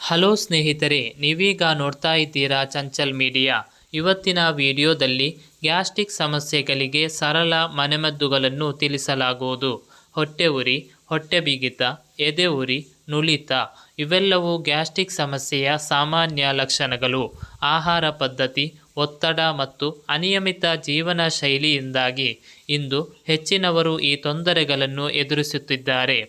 Hello ಸ್ನೇಹಿತರೆ, ನೀವೀಗ ನೋಡ್ತಾ ಇದ್ದೀರಾ ಚಂಚಲ್ ಮೀಡಿಯಾ. ಇವತ್ತಿನ ವಿಡಿಯೋದಲ್ಲಿ ಗ್ಯಾಸ್ಟ್ರಿಕ್ ಸಮಸ್ಯೆಗಳಿಗೆ ಸರಳ ಮನೆಮದ್ದುಗಳನ್ನು ತಿಳಿಸಲಾಗುವುದು. ಹೊಟ್ಟೆ ಉರಿ, ಹೊಟ್ಟೆ ಬಿಗಿತ, ಎದೆ ಉರಿ, ನುಳಿತ ಇವೆಲ್ಲವೂ ಗ್ಯಾಸ್ಟ್ರಿಕ್ ಸಮಸ್ಯೆಯ ಸಾಮಾನ್ಯ ಲಕ್ಷಣಗಳು. ಆಹಾರ ಪದ್ಧತಿ, ಒತ್ತಡ ಮತ್ತು ಅನಿಯಮಿತ ಜೀವನ ಶೈಲಿಯಿಂದಾಗಿ ಇಂದು ಹೆಚ್ಚಿನವರು ಈ ತೊಂದರೆಗಳನ್ನು ಎದುರಿಸುತ್ತಿದ್ದಾರೆ.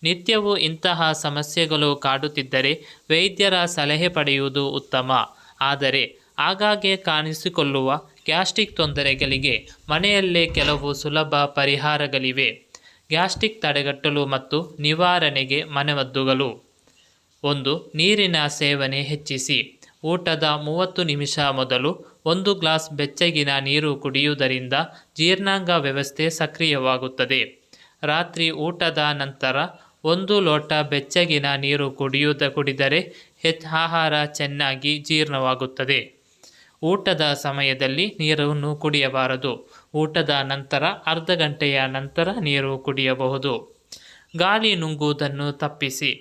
ನಿತ್ಯವೂ ಇಂತಹ ಸಮಸ್ಯೆಗಳು ಕಾಡುತ್ತಿದ್ದರೆ ವೈದ್ಯರ ಸಲಹೆ ಪಡೆಯುವುದು ಉತ್ತಮ. ಆದರೆ ಆಗಾಗ್ಗೆ ಕಾಣಿಸಿಕೊಳ್ಳುವ ಗ್ಯಾಸ್ಟ್ರಿಕ್ ತೊಂದರೆಗಳಿಗೆ ಮನೆಯಲ್ಲೇ ಕೆಲವು ಸುಲಭ ಪರಿಹಾರಗಳಿವೆ. ಗ್ಯಾಸ್ಟ್ರಿಕ್ ತಡೆಗಟ್ಟಲು ಮತ್ತು ನಿವಾರಣೆಗೆ ಮನೆಮದ್ದುಗಳು. 1. ನೀರಿನ ಸೇವನೆ ಹೆಚ್ಚಿಸಿ. ಊಟದ 30 ನಿಮಿಷ ಮೊದಲು 1 ಗ್ಲಾಸ್ ಬೆಚ್ಚಗಿನ ನೀರು ಕುಡಿಯುವುದರಿಂದ ಜೀರ್ಣಾಂಗ ವ್ಯವಸ್ಥೆ ಸಕ್ರಿಯವಾಗುತ್ತದೆ. ರಾತ್ರಿ ಊಟದ ನಂತರ 1 ಲೋಟ ಬೆಚ್ಚಗಿನ ನೀರು ಕುಡಿದರೆ ಆಹಾರ ಚೆನ್ನಾಗಿ ಜೀರ್ಣವಾಗುತ್ತದೆ. ಊಟದ ಸಮಯದಲ್ಲಿ ನೀರನ್ನು ಕುಡಿಯಬಾರದು. ಊಟದ ನಂತರ ಅರ್ಧ ಗಂಟೆಯ ನಂತರ ನೀರು ಕುಡಿಯಬಹುದು. ಗಾಳಿ ನುಂಗುವುದನ್ನು ತಪ್ಪಿಸಿ.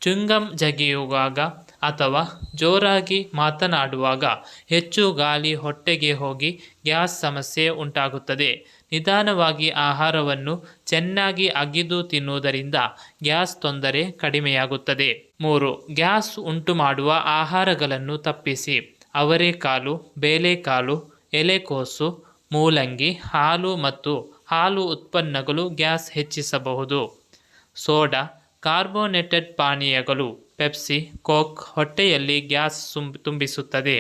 ಚ್ಯೂಯಿಂಗಮ್ ಜಗಿಯುವಾಗ ಅಥವಾ ಜೋರಾಗಿ ಮಾತನಾಡುವಾಗ ಹೆಚ್ಚು ಗಾಳಿ ಹೊಟ್ಟೆಗೆ ಹೋಗಿ ಗ್ಯಾಸ್ ಸಮಸ್ಯೆ ಉಂಟಾಗುತ್ತದೆ. ನಿಧಾನವಾಗಿ ಆಹಾರವನ್ನು ಚೆನ್ನಾಗಿ ಅಗಿದು ತಿನ್ನುವುದರಿಂದ ಗ್ಯಾಸ್ ತೊಂದರೆ ಕಡಿಮೆಯಾಗುತ್ತದೆ. 3. ಗ್ಯಾಸ್ ಉಂಟುಮಾಡುವ ಆಹಾರಗಳನ್ನು ತಪ್ಪಿಸಿ. ಅವರೆಕಾಳು, ಬೇಳೆಕಾಳು, ಎಲೆಕೋಸು, ಮೂಲಂಗಿ, ಹಾಲು ಮತ್ತು ಹಾಲು ಉತ್ಪನ್ನಗಳು ಗ್ಯಾಸ್ ಹೆಚ್ಚಿಸಬಹುದು. ಸೋಡಾ, ಕಾರ್ಬೋನೇಟೆಡ್ ಪಾನೀಯಗಳು, ಪೆಪ್ಸಿ, ಕೋಕ್ ಹೊಟ್ಟೆಯಲ್ಲಿ ಗ್ಯಾಸ್ ತುಂಬಿಸುತ್ತದೆ.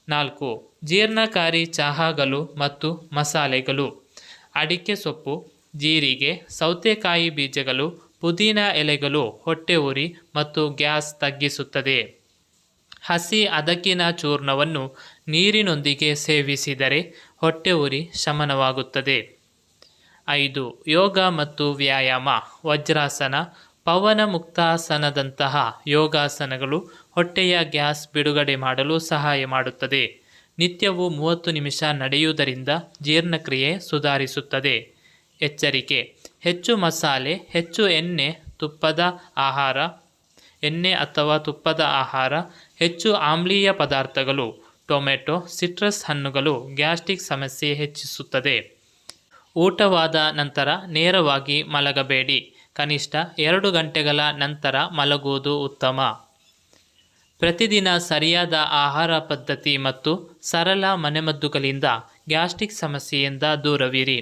4. ಜೀರ್ಣಕಾರಿ ಚಹಾಗಳು ಮತ್ತು ಮಸಾಲೆಗಳು. ಅಡಿಕೆ ಸೊಪ್ಪು, ಜೀರಿಗೆ, ಸೌತೆಕಾಯಿ ಬೀಜಗಳು, ಪುದೀನ ಎಲೆಗಳು ಹೊಟ್ಟೆ ಉರಿ ಮತ್ತು ಗ್ಯಾಸ್ ತಗ್ಗಿಸುತ್ತದೆ. ಹಸಿ ಅದಕ್ಕಿನ ಚೂರ್ಣವನ್ನು ನೀರಿನೊಂದಿಗೆ ಸೇವಿಸಿದರೆ ಹೊಟ್ಟೆ ಉರಿ ಶಮನವಾಗುತ್ತದೆ. 5. ಯೋಗ ಮತ್ತು ವ್ಯಾಯಾಮ. ವಜ್ರಾಸನ, ಪವನ ಮುಕ್ತಾಸನದಂತಹ ಯೋಗಾಸನಗಳು ಹೊಟ್ಟೆಯ ಗ್ಯಾಸ್ ಬಿಡುಗಡೆ ಮಾಡಲು ಸಹಾಯ ಮಾಡುತ್ತದೆ. ನಿತ್ಯವೂ 30 ನಿಮಿಷ ನಡೆಯುವುದರಿಂದ ಜೀರ್ಣಕ್ರಿಯೆ ಸುಧಾರಿಸುತ್ತದೆ. ಎಚ್ಚರಿಕೆ: ಹೆಚ್ಚು ಮಸಾಲೆ, ಹೆಚ್ಚು ಎಣ್ಣೆ ಅಥವಾ ತುಪ್ಪದ ಆಹಾರ, ಹೆಚ್ಚು ಆಮ್ಲೀಯ ಪದಾರ್ಥಗಳು, ಟೊಮೆಟೊ, ಸಿಟ್ರಸ್ ಹಣ್ಣುಗಳು ಗ್ಯಾಸ್ಟ್ರಿಕ್ ಸಮಸ್ಯೆ ಹೆಚ್ಚಿಸುತ್ತದೆ. ಊಟವಾದ ನಂತರ ನೇರವಾಗಿ ಮಲಗಬೇಡಿ. ಕನಿಷ್ಠ 2 ಗಂಟೆಗಳ ನಂತರ ಮಲಗುವುದು ಉತ್ತಮ. ಪ್ರತಿದಿನ ಸರಿಯಾದ ಆಹಾರ ಪದ್ಧತಿ ಮತ್ತು ಸರಳ ಮನೆಮದ್ದುಗಳಿಂದ ಗ್ಯಾಸ್ಟ್ರಿಕ್ ಸಮಸ್ಯೆಯಿಂದ ದೂರವಿರಿ.